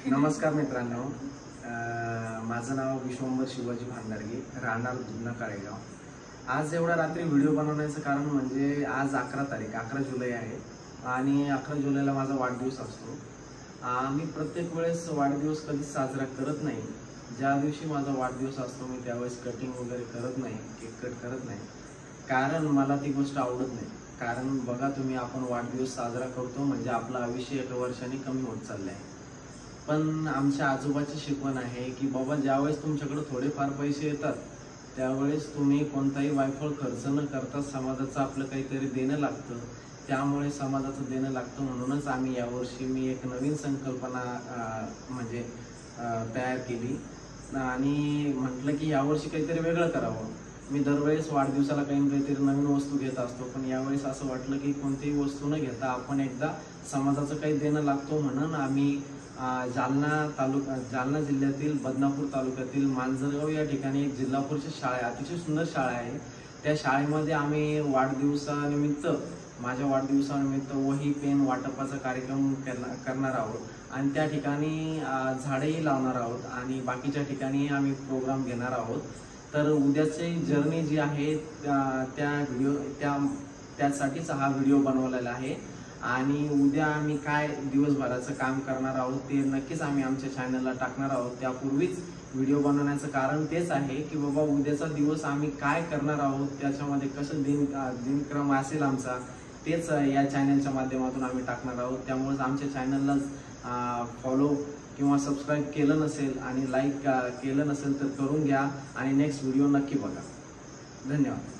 नमस्कार मित्रांनो, माझं नाव विश्वंभर शिवाजी भांडारगे, राहणार दुधना काळेगाव। आज एवढा रात्री व्हिडिओ बनवण्याचं कारण म्हणजे आज 11 तारीख 11 जुलै आहे आणि 11 जुलैला माझा वाढदिवस असतो। मी प्रत्येक वेळेस वाढदिवस कधी साजरा करत नाही। ज्या दिवशी माझा वाढदिवस असतो मी त्यावेळेस कटिंग वगैरे करत नाही, केक कट करत नाही, कारण मला ती गोष्ट आवडत नाही। कारण बघा तुम्ही, आपण वाढदिवस साजरा करतो म्हणजे आपलं आयुष्य 1 वर्षाने कमी होत चाललं आहे। पण आमच्या आजोबाची शिकवण आहे की बाबा, ज्यावेळेस तुमच्याकडे थोडेफार पैसे येतात त्यावेळेस तुम्ही कोणताही वायफळ खर्च न करता समाजाचं आपलं काहीतरी देणं लागतं। त्यामुळे समाजाचं देणं लागतं, म्हणूनच आम्ही यावर्षी मी एक नवीन संकल्पना तयार केली आणि म्हटलं की यावर्षी काहीतरी वेगळं करावं। मी दरवेळेस वाढदिवसाला काहीतरी नवीन वस्तू घेत असतो, पण यावेळेस असं वाटलं की कोणतीही वस्तू न घेता आपण एकदा समाजाचं काही देणं लागतो, म्हणून आम्ही जालना जिल्ह्यातील बदनापूर तालुक्यातील मांजरगाव या ठिकाणी एक जिल्हा परिषद शाळा आहे, अतिशय सुंदर शाळा आहे। त्या शाळेमध्ये आम्ही माझ्या वाढदिवसानिमित्त वही पेन वाटपाचा कार्यक्रम करणार आहोत आणि त्या ठिकाणी झाडेही लावणार आहोत आणि बाकीच्या ठिकाणी आम्ही प्रोग्राम घेणार आहोत। तर उद्याची जर्नी जी आहे त्यासाठीच हा व्हिडिओ बनवलेला आहे आणि उद्या आम्ही काय दिवसभराचं काम करणार आहोत ते नक्कीच आम्ही आमच्या चॅनलला टाकणार आहोत। त्यापूर्वीच व्हिडिओ बनवण्याचं कारण तेच आहे की बाबा, उद्याचा दिवस आम्ही काय करणार आहोत, त्याच्यामध्ये कसं दिनक्रम असेल आमचा, तेच या चॅनलच्या माध्यमातून आम्ही टाकणार आहोत। त्यामुळे आमच्या चॅनलला फॉलो किंवा सबस्क्राईब केलं नसेल आणि लाईक केलं नसेल तर करून घ्या आणि नेक्स्ट व्हिडिओ नक्की बघा। धन्यवाद।